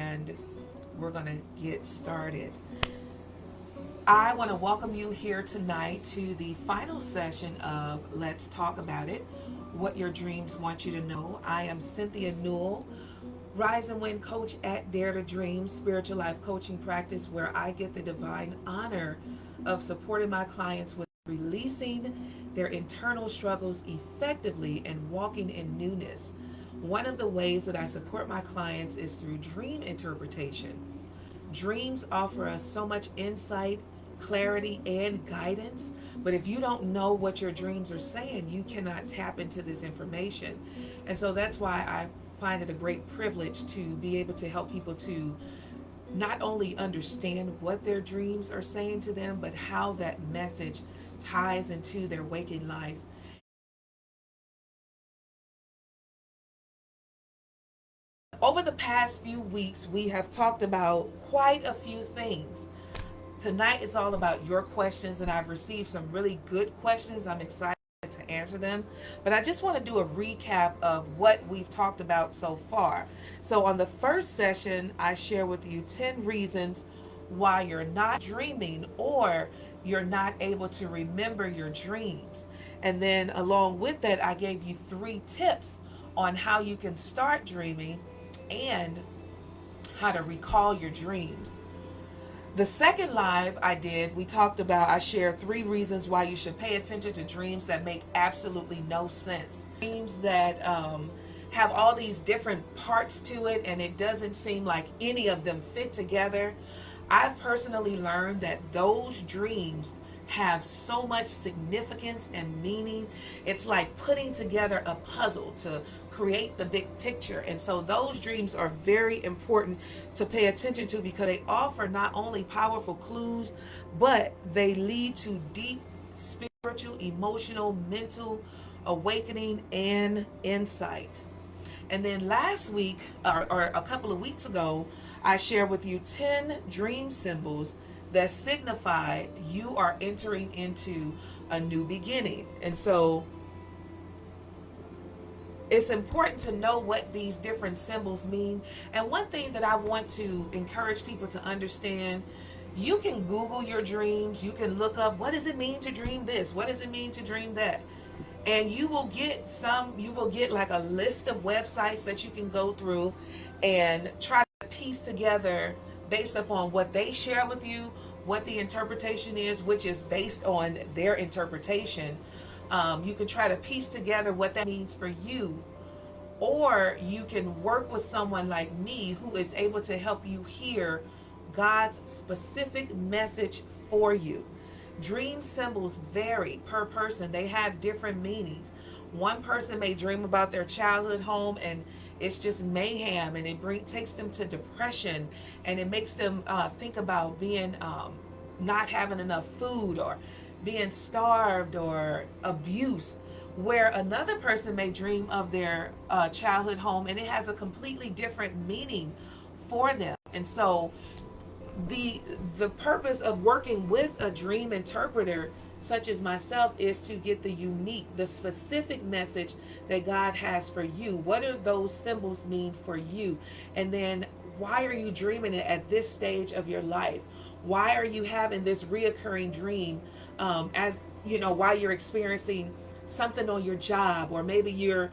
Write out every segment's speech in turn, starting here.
and we're going to get started. I want to welcome you here tonight to the final session of Let's Talk About It, What Your Dreams Want You to Know. I am Cynthia Newell, Rise and Win Coach at Dare to Dream Spiritual Life Coaching Practice, where I get the divine honor of supporting my clients with releasing their internal struggles effectively and walking in newness. One of the ways that I support my clients is through dream interpretation. Dreams offer us so much insight, clarity, and guidance. But if you don't know what your dreams are saying, you cannot tap into this information. And so that's why I find it a great privilege to be able to help people to not only understand what their dreams are saying to them, but how that message ties into their waking life. Over the past few weeks, we have talked about quite a few things. Tonight is all about your questions, and I've received some really good questions. I'm excited to answer them, but I just want to do a recap of what we've talked about so far. So on the first session, I share with you 10 reasons why you're not dreaming or you're not able to remember your dreams. And then along with that, I gave you 3 tips on how you can start dreaming and how to recall your dreams. The second live I did, I shared 3 reasons why you should pay attention to dreams that make absolutely no sense. Dreams that have all these different parts to it, and it doesn't seem like any of them fit together. I've personally learned that those dreams have so much significance and meaning. It's like putting together a puzzle to create the big picture. And so those dreams are very important to pay attention to because they offer not only powerful clues, but they lead to deep spiritual, emotional, mental awakening and insight. And then last week, or a couple of weeks ago, I shared with you 10 dream symbols that signify you are entering into a new beginning. And so it's important to know what these different symbols mean. And one thing that I want to encourage people to understand, you can Google your dreams. You can look up, what does it mean to dream this? What does it mean to dream that? And you will get like a list of websites that you can go through and try to piece together based upon what they share with you, what the interpretation is, which is based on their interpretation. You can try to piece together what that means for you, or you can work with someone like me who is able to help you hear God's specific message for you. Dream symbols vary per person. They have different meanings. One person may dream about their childhood home and it's just mayhem, and it takes them to depression, and it makes them think about being not having enough food or being starved or abuse. Where another person may dream of their childhood home and it has a completely different meaning for them. And so the purpose of working with a dream interpreter such as myself is to get the specific message that God has for you. What do those symbols mean for you? And then why are you dreaming it at this stage of your life? Why are you having this reoccurring dream as you know, while you're experiencing something on your job, or maybe you're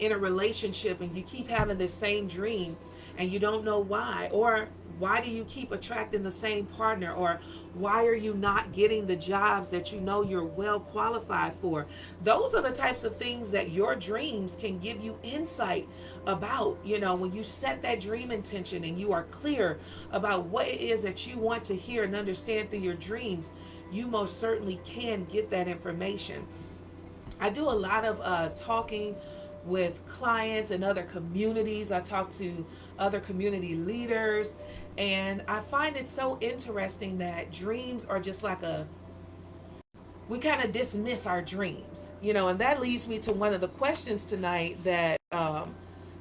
in a relationship and you keep having this same dream and you don't know why? Or why do you keep attracting the same partner? Or why are you not getting the jobs that you know you're well qualified for? Those are the types of things that your dreams can give you insight about. You know, when you set that dream intention and you are clear about what it is that you want to hear and understand through your dreams, you most certainly can get that information. I do a lot of talking with clients and other communities. I talk to other community leaders, and I find it so interesting that dreams are just like we kind of dismiss our dreams, you know, and that leads me to one of the questions tonight that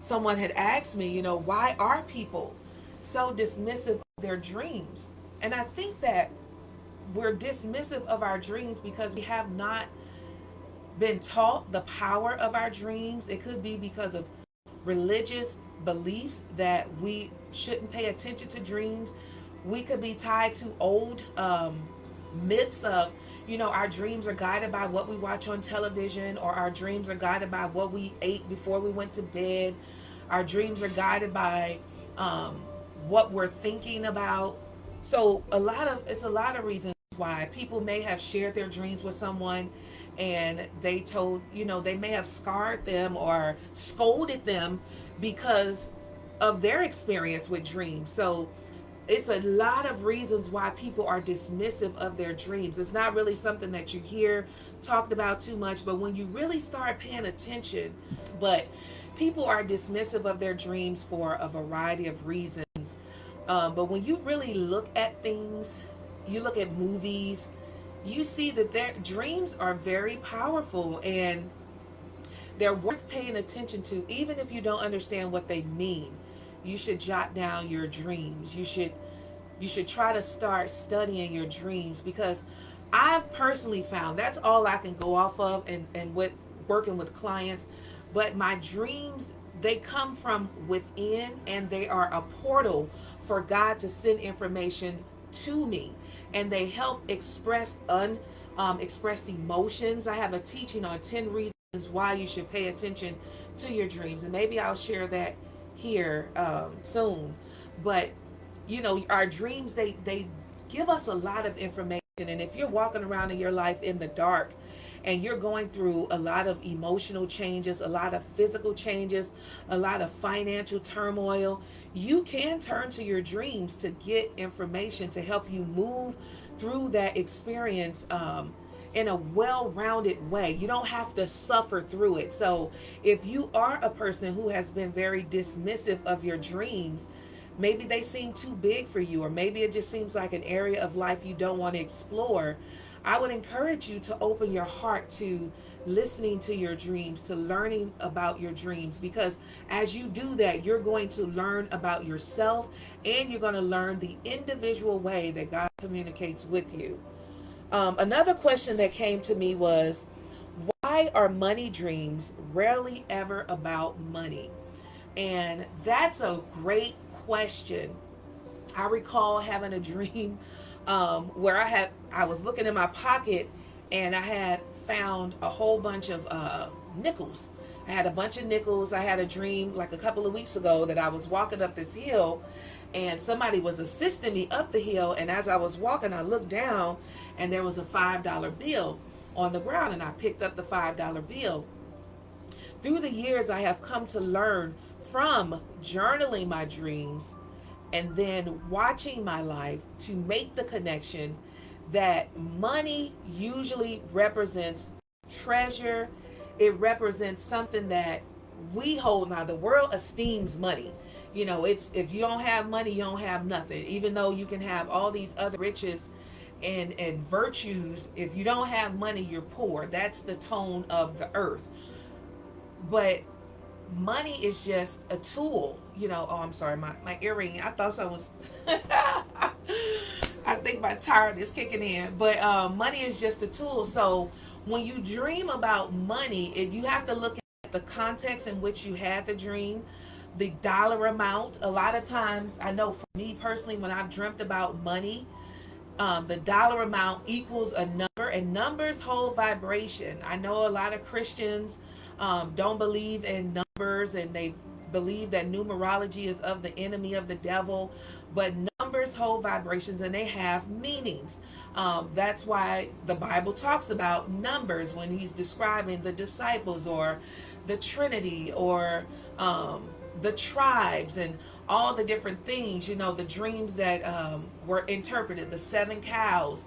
someone had asked me, you know, why are people so dismissive of their dreams? And I think that we're dismissive of our dreams because we have not been taught the power of our dreams. It could be because of religious beliefs that we shouldn't pay attention to dreams. We could be tied to old myths of, our dreams are guided by what we watch on television, or our dreams are guided by what we ate before we went to bed. Our dreams are guided by what we're thinking about. So it's a lot of reasons why people may have shared their dreams with someone, and they may have scarred them or scolded them because of their experience with dreams. So it's a lot of reasons why people are dismissive of their dreams. It's not really something that you hear talked about too much, but when you really start paying attention, but people are dismissive of their dreams for a variety of reasons. But when you really look at things, you look at movies, you see that their dreams are very powerful, and they're worth paying attention to. Even if you don't understand what they mean, you should jot down your dreams. You should try to start studying your dreams, because I've personally found that's all I can go off of, and with working with clients. But my dreams, they come from within, and they are a portal for God to send information to me, and they help express expressed emotions. I have a teaching on 10 reasons why you should pay attention to your dreams, and maybe I'll share that here soon. But our dreams, they give us a lot of information. And if you're walking around in your life in the dark, and you're going through a lot of emotional changes, a lot of physical changes, a lot of financial turmoil, you can turn to your dreams to get information to help you move through that experience in a well-rounded way. You don't have to suffer through it. So if you are a person who has been very dismissive of your dreams, maybe they seem too big for you, or maybe it just seems like an area of life you don't want to explore, I would encourage you to open your heart to listening to your dreams, to learning about your dreams, because as you do that, you're going to learn about yourself, and you're going to learn the individual way that God communicates with you. Another question that came to me was, why are money dreams rarely ever about money? And that's a great question. I recall having a dream where I was looking in my pocket, and I had found a whole bunch of nickels. I had a bunch of nickels. I had a dream like a couple of weeks ago that I was walking up this hill, and somebody was assisting me up the hill, and as I was walking, I looked down, and there was a $5 bill on the ground, and I picked up the $5 bill. Through the years, I have come to learn from journaling my dreams and then watching my life to make the connection that money usually represents treasure. It represents something that we hold. Now, the world esteems money. It's, if you don't have money, you don't have nothing. Even though you can have all these other riches and virtues, if you don't have money, you're poor. That's the tone of the earth. But money is just a tool. Oh, I'm sorry, my earring, I thought someone was I think my tired is kicking in. But money is just a tool. So when you dream about money, you have to look at the context in which you had the dream, the dollar amount. A lot of times, I know for me personally, when I've dreamt about money, the dollar amount equals a number, and numbers hold vibration. I know a lot of Christians don't believe in numbers, and they believe that numerology is of the enemy of the devil, but numbers hold vibrations, and they have meanings. That's why the Bible talks about numbers when he's describing the disciples, or the Trinity, or the tribes, and all the different things. The dreams that were interpreted, the 7 cows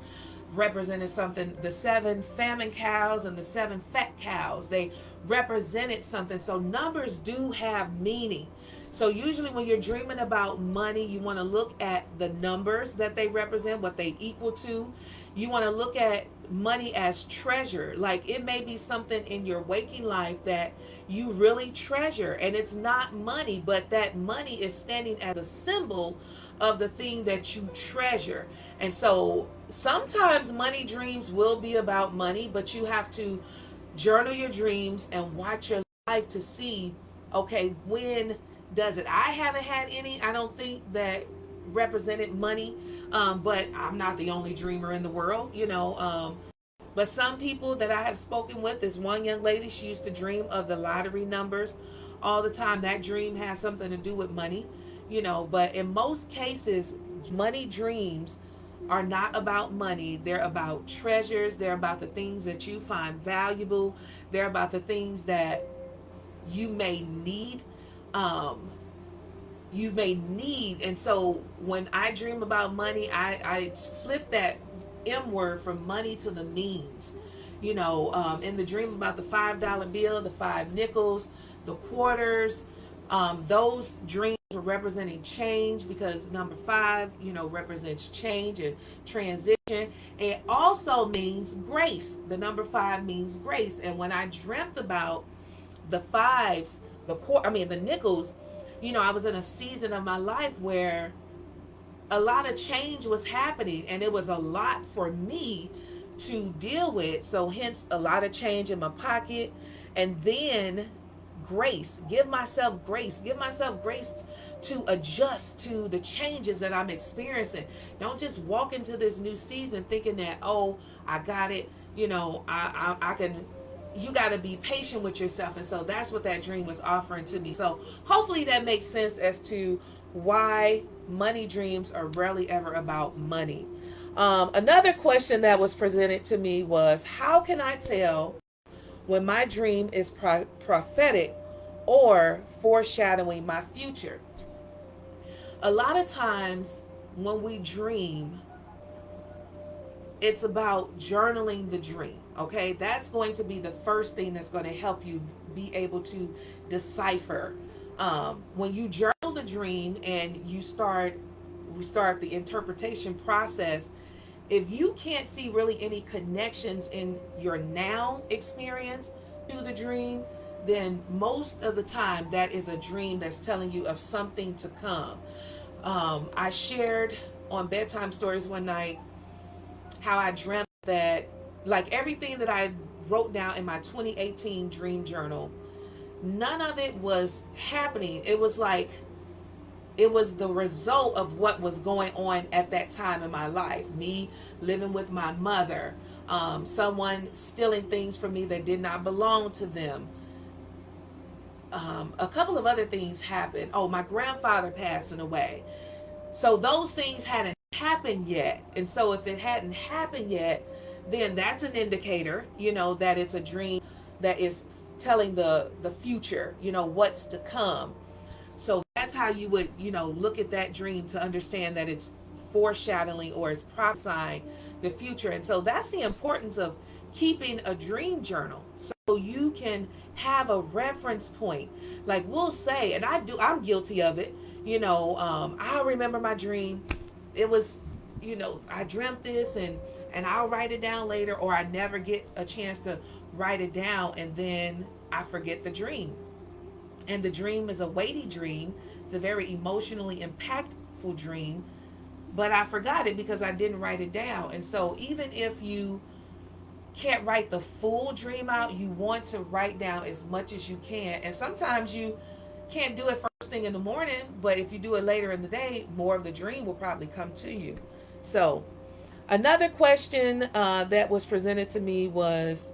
represented something, the 7 famine cows and the 7 fat cows, they represented something. So numbers do have meaning. So usually when you're dreaming about money, you want to look at the numbers that they represent, what they equal to. You want to look at money as treasure. Like, it may be something in your waking life that you really treasure, and it's not money, but that money is standing as a symbol of the thing that you treasure. And so sometimes money dreams will be about money, but you have to journal your dreams and watch your life to see, okay, when does it. I haven't had any, I don't think, that represented money. But I'm not the only dreamer in the world, you know. But some people that I have spoken with, this one young lady, she used to dream of the lottery numbers all the time. That dream has something to do with money, you know. But in most cases, money dreams are not about money. They're about treasures. They're about the things that you find valuable. They're about the things that you may need. Um, you may need. And so when I dream about money, I flip that M word from money to the means. You know, in the dream about the $5 bill, the 5 nickels, the quarters, those dreams were representing change, because number 5, you know, represents change and transition. It also means grace. The number 5 means grace. And when I dreamt about the fives, the nickels, you know, I was in a season of my life where a lot of change was happening, and it was a lot for me to deal with. So hence a lot of change in my pocket. And then grace, give myself grace to adjust to the changes that I'm experiencing. Don't just walk into this new season thinking that, oh, I got it, you know, I can. You got to be patient with yourself. And so that's what that dream was offering to me. So hopefully that makes sense as to why money dreams are rarely ever about money. Another question that was presented to me was, how can I tell when my dream is prophetic or foreshadowing my future? A lot of times when we dream, it's about journaling the dream. Okay, that's going to be the first thing that's going to help you be able to decipher. When you journal the dream and we start the interpretation process, if you can't see really any connections in your now experience to the dream, then most of the time that is a dream that's telling you of something to come. I shared on Bedtime Stories one night how I dreamt that, like, everything that I wrote down in my 2018 dream journal, none of it was happening. It was like, it was the result of what was going on at that time in my life. Me living with my mother, someone stealing things from me that did not belong to them. A couple of other things happened. Oh, my grandfather passing away. So those things hadn't happened yet. And so if it hadn't happened yet, then that's an indicator, you know, that it's a dream that is telling the future, you know, what's to come. So that's how you would, you know, look at that dream to understand that it's foreshadowing or it's prophesying the future. And so that's the importance of keeping a dream journal, so you can have a reference point. Like we'll say, and I'm guilty of it, you know, I'll remember my dream. It was, you know, I dreamt this, and I'll write it down later, or I never get a chance to write it down, and then I forget the dream. And the dream is a weighty dream. It's a very emotionally impactful dream, but I forgot it because I didn't write it down. And so even if you can't write the full dream out, you want to write down as much as you can. And sometimes you can't do it first thing in the morning, but if you do it later in the day, more of the dream will probably come to you. So another question that was presented to me was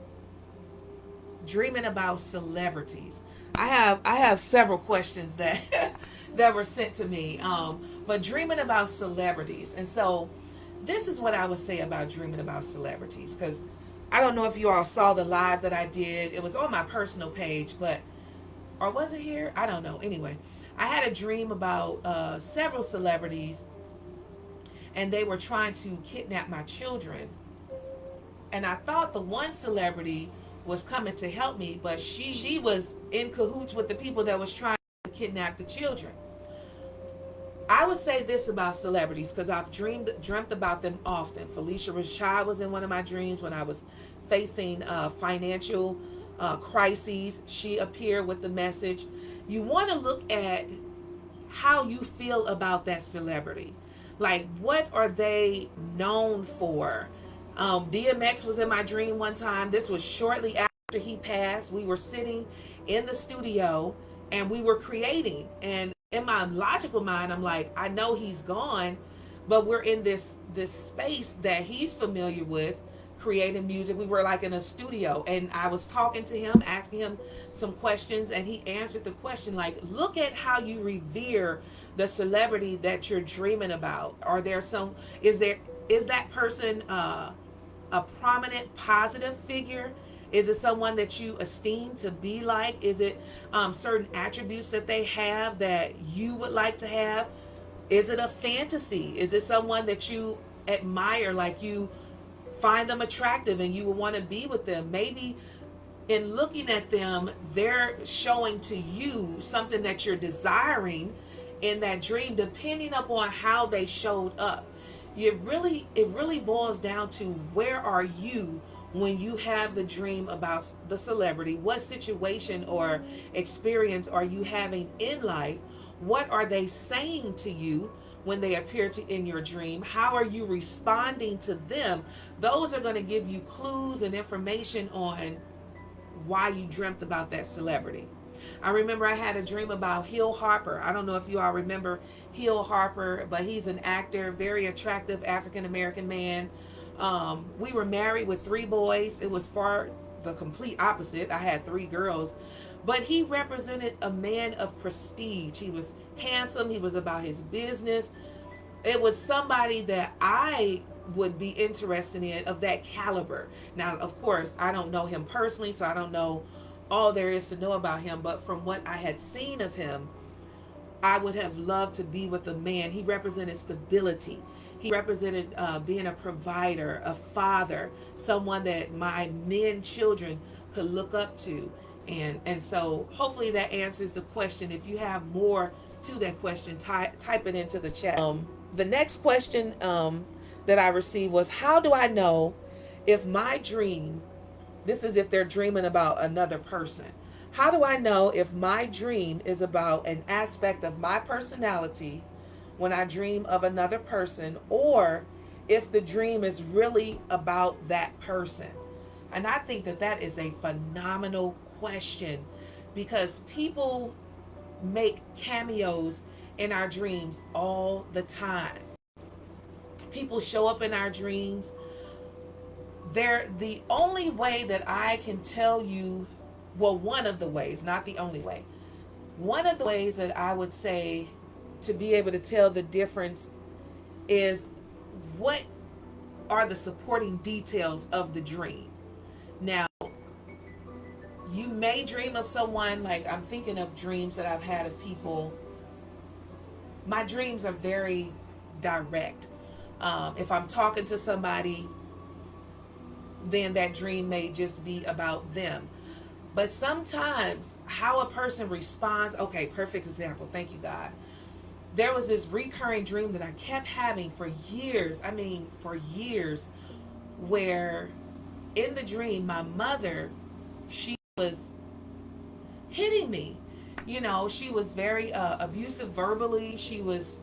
dreaming about celebrities. I have several questions that that were sent to me, but dreaming about celebrities. And so this is what I would say about dreaming about celebrities, because I don't know if you all saw the live that I did. It was on my personal page, or was it here? I don't know. Anyway, I had a dream about several celebrities, and they were trying to kidnap my children. And I thought the one celebrity was coming to help me, but she was in cahoots with the people that was trying to kidnap the children. I would say this about celebrities, because I've dreamt about them often. Felicia Rashad was in one of my dreams when I was facing financial crises. She appeared with the message. You want to look at how you feel about that celebrity. Like, what are they known for? DMX was in my dream one time. This was shortly after he passed. We were sitting in the studio and we were creating. And in my logical mind, I'm like, I know he's gone, but we're in this space that he's familiar with, creating music. We were like in a studio, and I was talking to him, asking him some questions, and he answered the question like, look at how you revere the celebrity that you're dreaming about. Are there some, is that person a prominent positive figure? Is it someone that you esteem to be like? Is it certain attributes that they have that you would like to have? Is it a fantasy? Is it someone that you admire, like you find them attractive and you would want to be with them? Maybe in looking at them, they're showing to you something that you're desiring in that dream, depending upon how they showed up. It really boils down to, where are you when you have the dream about the celebrity? What situation or experience are you having in life? What are they saying to you when they appear in your dream? How are you responding to them? Those are going to give you clues and information on why you dreamt about that celebrity. I remember I had a dream about Hill Harper. I don't know if you all remember Hill Harper, but he's an actor, very attractive African American man. We were married with 3 boys. It was far the complete opposite. I had 3 girls. But he represented a man of prestige. He was handsome. He was about his business. It was somebody that I would be interested in, of that caliber. Now, of course, I don't know him personally, so I don't know all there is to know about him. But from what I had seen of him, I would have loved to be with a man. He represented stability. He represented being a provider, a father, someone that my men children could look up to. And so hopefully that answers the question. If you have more to that question, type it into the chat. The next question that I received was, how do I know if my dream, this is if they're dreaming about another person, how do I know if my dream is about an aspect of my personality when I dream of another person, or if the dream is really about that person? And I think that that is a phenomenal question, because people make cameos in our dreams all the time. People show up in our dreams. They're the only way that I can tell you, well, one of the ways, not the only way, one of the ways that I would say to be able to tell the difference is, what are the supporting details of the dream? Now, you may dream of someone, like I'm thinking of dreams that I've had of people. My dreams are very direct. If I'm talking to somebody, then that dream may just be about them. But sometimes how a person responds, okay, perfect example. Thank you, God. There was this recurring dream that I kept having for years. I mean, for years, where in the dream, my mother, she was hitting me. You know, she was very abusive verbally. She was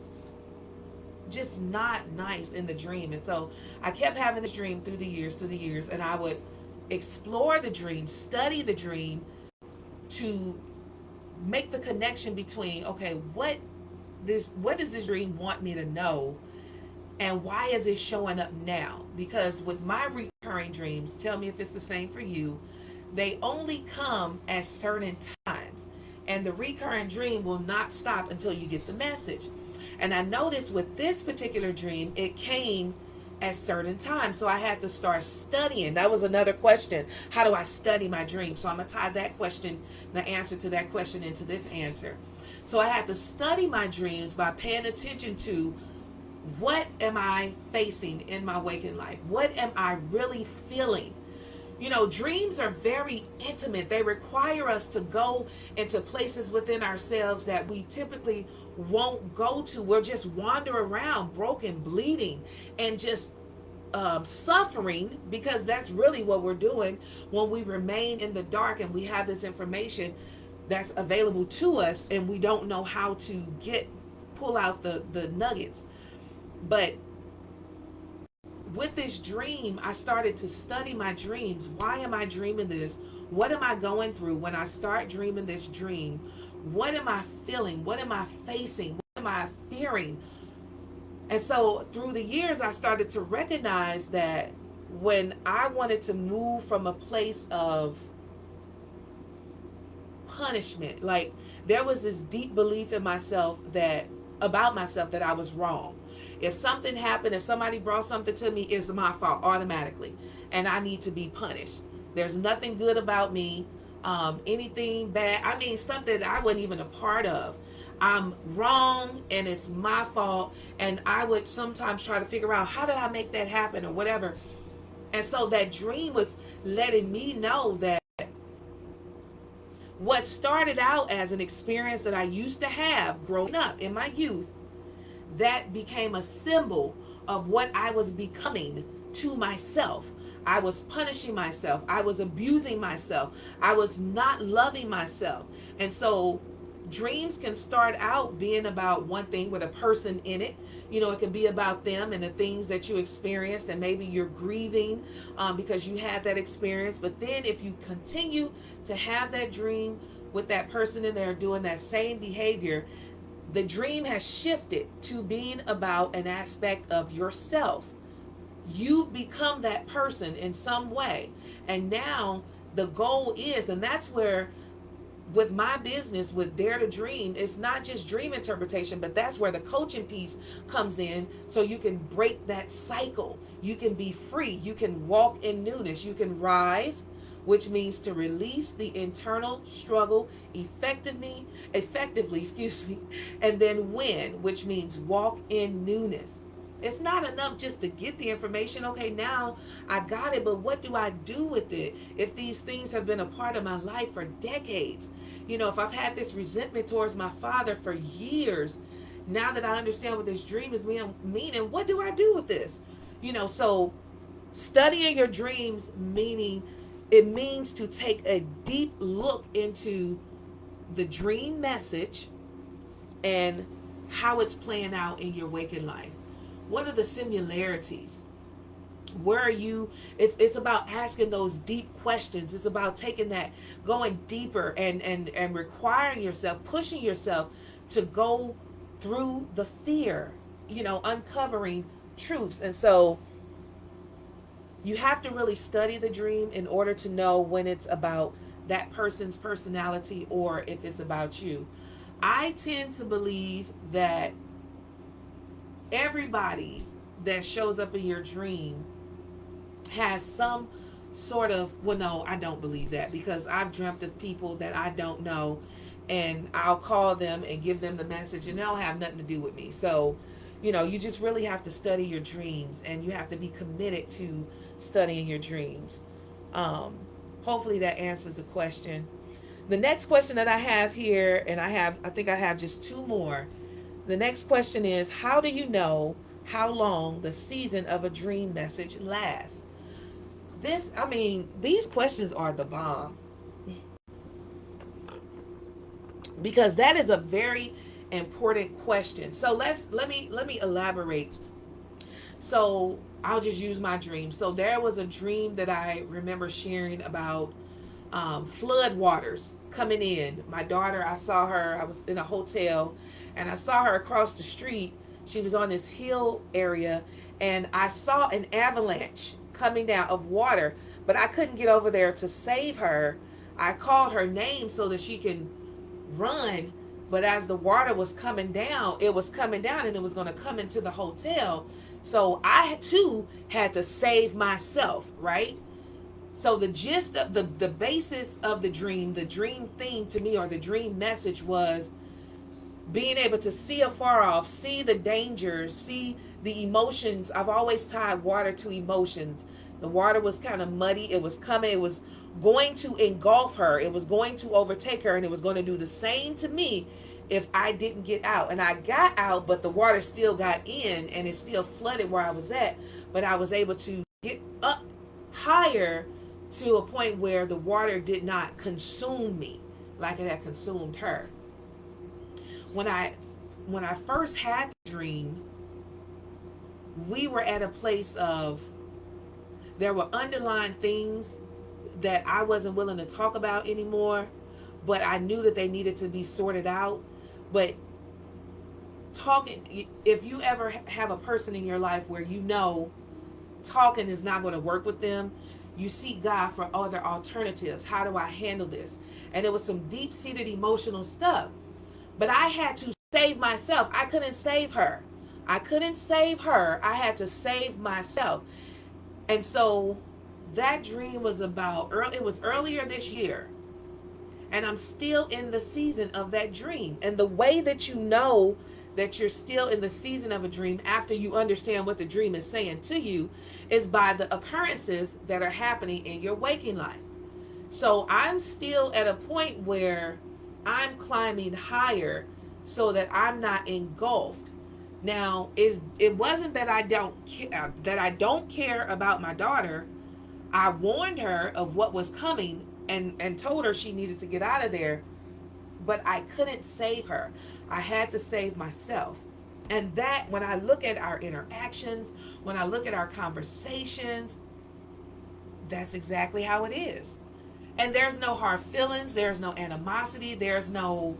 just not nice in the dream. And so I kept having this dream through the years, and I would explore the dream, study the dream, to make the connection between, okay, what does this dream want me to know, and why is it showing up now? Because with my recurring dreams, tell me if it's the same for you, they only come at certain times, and the recurring dream will not stop until you get the message. And I noticed with this particular dream, it came at certain times. So I had to start studying. That was another question. How do I study my dream? So I'm going to tie that question, the answer to that question, into this answer. So I had to study my dreams by paying attention to, what am I facing in my waking life? What am I really feeling? You know, dreams are very intimate. They require us to go into places within ourselves that we typically won't go to. We'll just wander around broken, bleeding, and just suffering, because that's really what we're doing when we remain in the dark and we have this information that's available to us and we don't know how to pull out the nuggets. But with this dream, I started to study my dreams. Why am I dreaming this? What am I going through when I start dreaming this dream? What am I feeling? What am I facing? What am I fearing? And so through the years, I started to recognize that when I wanted to move from a place of punishment, like there was this deep belief in myself that about myself that I was wrong. If something happened, if somebody brought something to me, it's my fault automatically, and I need to be punished. There's nothing good about me, anything bad. I mean, stuff that I wasn't even a part of. I'm wrong and it's my fault. And I would sometimes try to figure out how did I make that happen or whatever. And so that dream was letting me know that what started out as an experience that I used to have growing up in my youth, that became a symbol of what I was becoming to myself. I was punishing myself. I was abusing myself. I was not loving myself. And so dreams can start out being about one thing with a person in it. You know, it can be about them and the things that you experienced, and maybe you're grieving because you had that experience. But then if you continue to have that dream with that person in there doing that same behavior, the dream has shifted to being about an aspect of yourself. You become that person in some way. And now the goal is, and that's where with my business with Dare to Dream, it's not just dream interpretation, but that's where the coaching piece comes in, so you can break that cycle. You can be free. You can walk in newness. You can rise, which means to release the internal struggle effectively, and then win, which means walk in newness. It's not enough just to get the information. Okay, now I got it, but what do I do with it? If these things have been a part of my life for decades, you know, if I've had this resentment towards my father for years, now that I understand what this dream is meaning, what do I do with this? You know, so studying your dreams, meaning it means to take a deep look into the dream message and how it's playing out in your waking life. What are the similarities? Where are you? It's about asking those deep questions. It's about taking that, going deeper and requiring yourself, pushing yourself to go through the fear, you know, uncovering truths. And so you have to really study the dream in order to know when it's about that person's personality or if it's about you. I tend to believe that everybody that shows up in your dream has some sort of, well, no, I don't believe that, because I've dreamt of people that I don't know, and I'll call them and give them the message and they'll have nothing to do with me. So, you know, you just really have to study your dreams, and you have to be committed to studying your dreams. Hopefully that answers the question. The next question that I have here, and I think I have just two more. The next question is, how do you know how long the season of a dream message lasts? These questions are the bomb, because that is a very important question. So let me elaborate. So I'll just use my dream. So there was a dream that I remember sharing about flood waters coming in. My daughter, I saw her, I was in a hotel, and I saw her across the street. She was on this hill area, and I saw an avalanche coming down of water, but I couldn't get over there to save her. I called her name so that she can run, but as the water was coming down, it was coming down and it was going to come into the hotel. So I too had to save myself, right? So the gist of the basis of the dream theme to me, or the dream message, was being able to see afar off, see the dangers, see the emotions. I've always tied water to emotions. The water was kind of muddy. It was coming. It was going to engulf her. It was going to overtake her, and it was going to do the same to me if I didn't get out. And I got out, but the water still got in, and it still flooded where I was at. But I was able to get up higher to a point where the water did not consume me like it had consumed her. When I first had the dream, we were at a place of, there were underlying things that I wasn't willing to talk about anymore. but I knew that they needed to be sorted out. But talking, if you ever have a person in your life where you know talking is not going to work with them, you seek God for other alternatives. How do I handle this? And it was some deep seated emotional stuff. But I had to save myself. I couldn't save her. I couldn't save her. I had to save myself. And so that dream was about, it was earlier this year. And I'm still in the season of that dream. And the way that you know that you're still in the season of a dream after you understand what the dream is saying to you is by the occurrences that are happening in your waking life. So I'm still at a point where I'm climbing higher so that I'm not engulfed. Now, it wasn't that I don't care about my daughter. I warned her of what was coming and told her she needed to get out of there, but I couldn't save her. I had to save myself. And that, when I look at our interactions, when I look at our conversations, that's exactly how it is. And there's no hard feelings, there's no animosity, there's no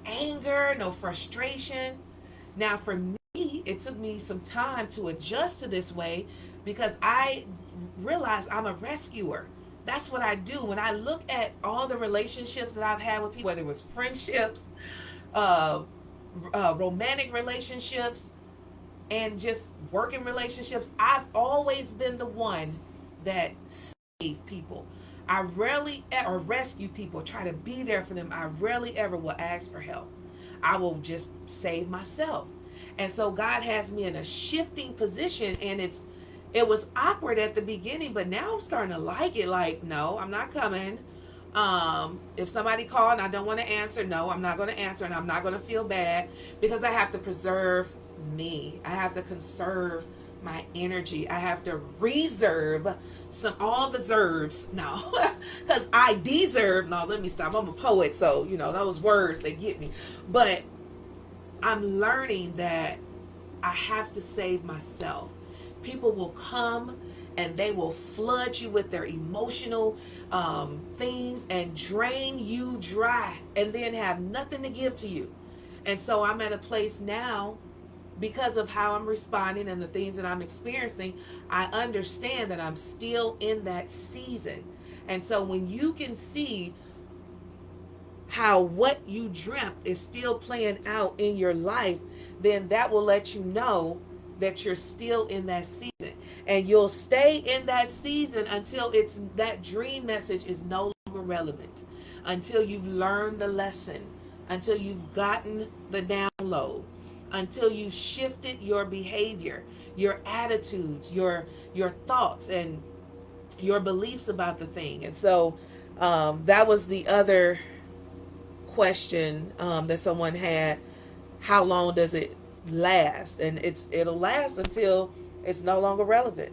anger, no frustration. Now, for me, it took me some time to adjust to this way because I realized I'm a rescuer. That's what I do. When I look at all the relationships that I've had with people, whether it was friendships, romantic relationships, and just working relationships, I've always been the one that saved people. I rarely or rescue people, try to be there for them. I rarely ever will ask for help. I will just save myself. And so God has me in a shifting position, and it was awkward at the beginning, but now I'm starting to like it. Like, no, I'm not coming. If somebody called and I don't want to answer, no, I'm not going to answer, and I'm not going to feel bad because I have to preserve me. I have to conserve my energy. I have to reserve all the serves. No, because I deserve. No, let me stop. I'm a poet, so those words, they get me. But I'm learning that I have to save myself. People will come and they will flood you with their emotional things and drain you dry and then have nothing to give to you. And so I'm at a place now, because of how I'm responding and the things that I'm experiencing, I understand that I'm still in that season. And so when you can see how what you dreamt is still playing out in your life, then that will let you know that you're still in that season. And you'll stay in that season until that dream message is no longer relevant, until you've learned the lesson, until you've gotten the download, until you shifted your behavior, your attitudes, your thoughts, and your beliefs about the thing. And so that was the other question that someone had. How long does it last? And it'll last until it's no longer relevant,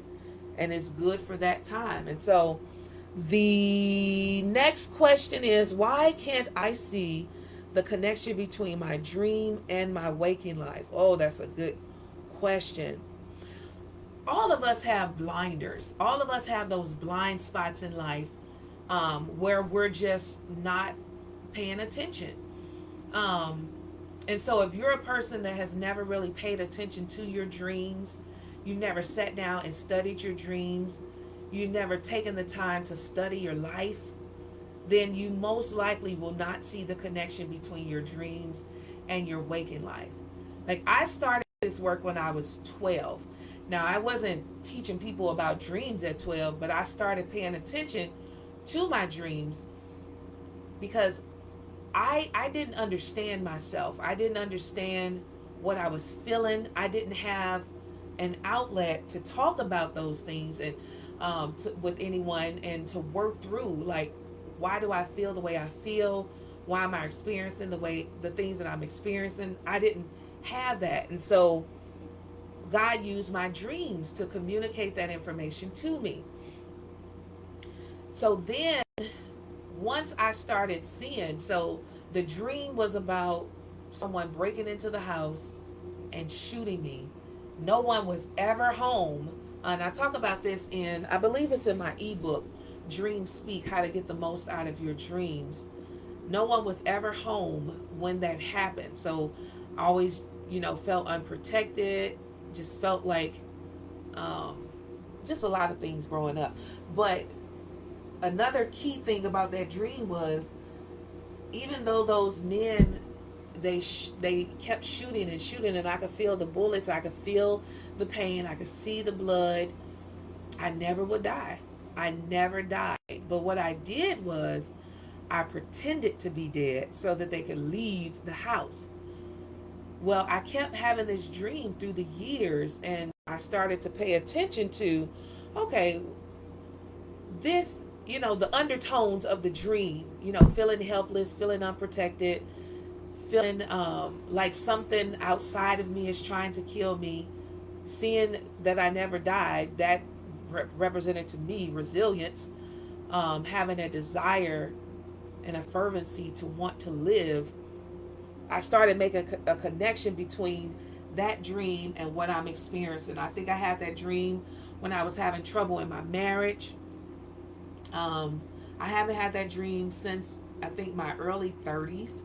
and it's good for that time. And so the next question is, why can't I see the connection between my dream and my waking life? Oh, that's a good question. All of us have blinders. All of us have those blind spots in life where we're just not paying attention. And so if you're a person that has never really paid attention to your dreams, you never sat down and studied your dreams, you never taken the time to study your life, then you most likely will not see the connection between your dreams and your waking life. Like, I started this work when I was 12. Now, I wasn't teaching people about dreams at 12, but I started paying attention to my dreams because I didn't understand myself. I didn't understand what I was feeling. I didn't have an outlet to talk about those things and with anyone, and to work through, like, why do I feel the way I feel? Why am I experiencing the things that I'm experiencing? I didn't have that. And so God used my dreams to communicate that information to me. So then once I started seeing, so the dream was about someone breaking into the house and shooting me. No one was ever home. And I talk about this I believe it's in my ebook, Dreams Speak, How to Get the Most Out of Your Dreams. No one was ever home when that happened. So I always, felt unprotected, just felt like um, just a lot of things growing up. But another key thing about that dream was, even though those men, they kept shooting and shooting, and I could feel the bullets, I could feel the pain, I could see the blood, I never would die. I never died. But what I did was I pretended to be dead so that they could leave the house. Well, I kept having this dream through the years, and I started to pay attention to, okay, this, the undertones of the dream, feeling helpless, feeling unprotected, feeling like something outside of me is trying to kill me, seeing that I never died, that represented to me resilience, having a desire and a fervency to want to live. I started making a connection between that dream and what I'm experiencing. I think I had that dream when I was having trouble in my marriage. I haven't had that dream since I think my early 30s,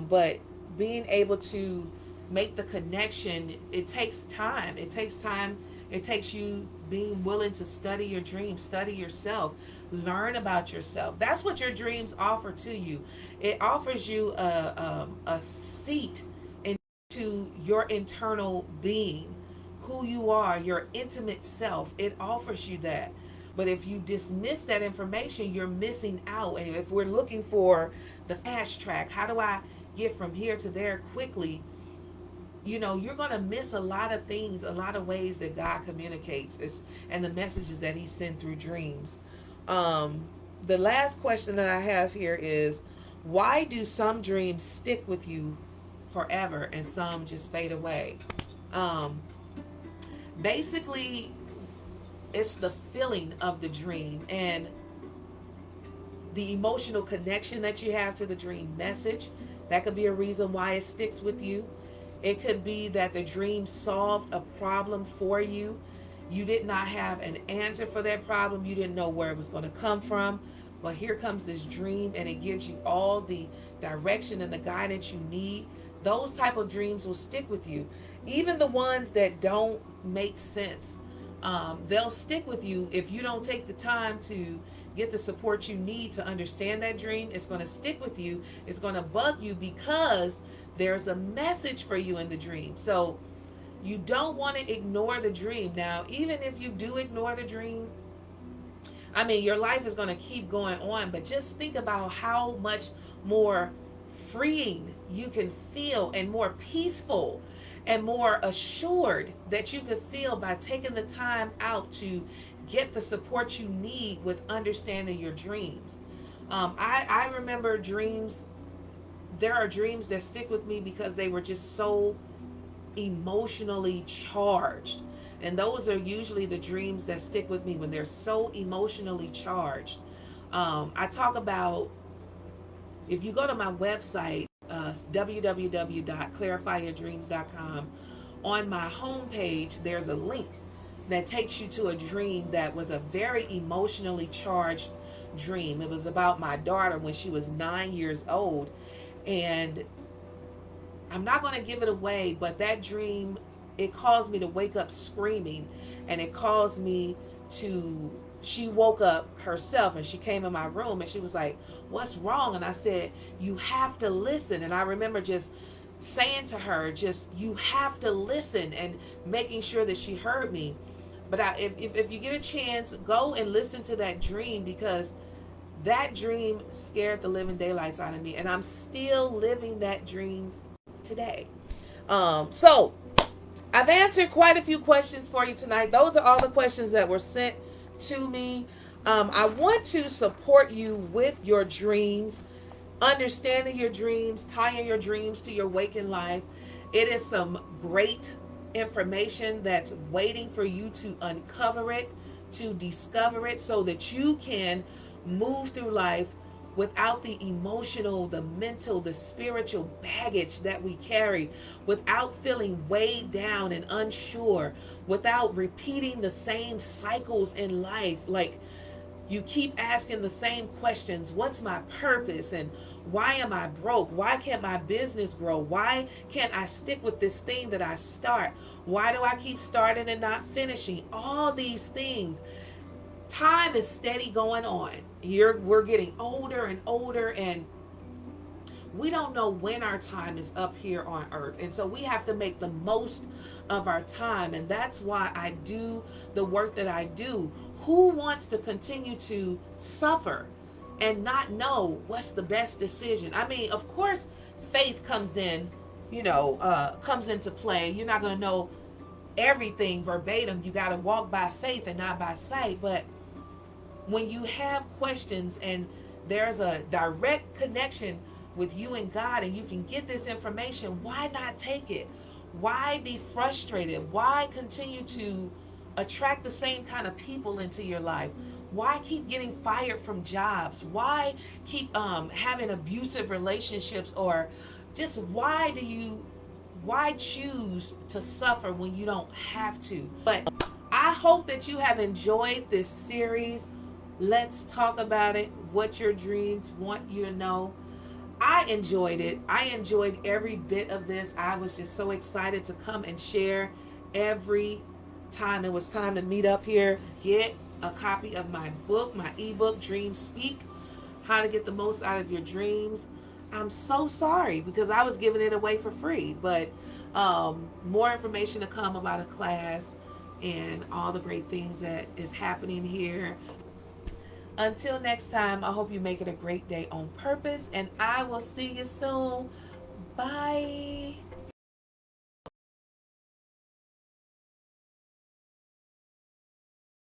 but being able to make the connection, it takes time. It takes time. It takes you being willing to study your dreams, study yourself, learn about yourself. That's what your dreams offer to you. It offers you a seat into your internal being, who you are, your intimate self. It offers you that. But if you dismiss that information, you're missing out. And if we're looking for the fast track, how do I get from here to there quickly? You're going to miss a lot of things, a lot of ways that God communicates, and the messages that he sent through dreams. The last question that I have here is, why do some dreams stick with you forever and some just fade away? Basically, it's the feeling of the dream and the emotional connection that you have to the dream message. That could be a reason why it sticks with you. It could be that the dream solved a problem for you. You did not have an answer for that problem. You didn't know where it was going to come from. But here comes this dream, and it gives you all the direction and the guidance you need. Those type of dreams will stick with you. Even the ones that don't make sense, they'll stick with you if you don't take the time to get the support you need to understand that dream. It's going to stick with you. It's going to bug you because there's a message for you in the dream. So you don't want to ignore the dream. Now, even if you do ignore the dream, your life is going to keep going on, but just think about how much more freeing you can feel, and more peaceful and more assured that you could feel by taking the time out to get the support you need with understanding your dreams. I remember dreams. There are dreams that stick with me because they were just so emotionally charged. And those are usually the dreams that stick with me when they're so emotionally charged. I talk about, if you go to my website, www.clarifyyourdreams.com, on my homepage, there's a link that takes you to a dream that was a very emotionally charged dream. It was about my daughter when she was 9 years old. And I'm not going to give it away, but that dream, it caused me to wake up screaming, and it caused me to, she woke up herself and she came in my room and she was like, "What's wrong?" And I said, "You have to listen." And I remember just saying to her, just, "You have to listen," and making sure that she heard me. But if you get a chance, go and listen to that dream, because that dream scared the living daylights out of me, and I'm still living that dream today. So I've answered quite a few questions for you tonight. Those are all the questions that were sent to me. I want to support you with your dreams, understanding your dreams, tying your dreams to your waking life. It is some great information that's waiting for you to uncover it, to discover it, so that you can move through life without the emotional, the mental, the spiritual baggage that we carry, without feeling weighed down and unsure, without repeating the same cycles in life. Like, You keep asking the same questions. What's my purpose? And why am I broke? Why can't my business grow? Why can't I stick with this thing that I start? Why do I keep starting and not finishing? All these things. Time is steady going on. We're getting older and older, and we don't know when our time is up here on earth. And so we have to make the most of our time. And that's why I do the work that I do. Who wants to continue to suffer and not know what's the best decision? I mean, of course, faith comes in, comes into play. You're not going to know everything verbatim. You got to walk by faith and not by sight. But when you have questions and there's a direct connection with you and God, and you can get this information, why not take it? Why be frustrated? Why continue to attract the same kind of people into your life? Why keep getting fired from jobs? Why keep having abusive relationships? Or just why choose to suffer when you don't have to? But I hope that you have enjoyed this series. Let's talk about it. What your dreams want you to know. I enjoyed it. I enjoyed every bit of this. I was just so excited to come and share every time it was time to meet up here. Get a copy of my book, my ebook, Dreams Speak, How to Get the Most Out of Your Dreams. I'm so sorry because I was giving it away for free, but more information to come about a class and all the great things that is happening here. Until next time, I hope you make it a great day on purpose, and I will see you soon. Bye.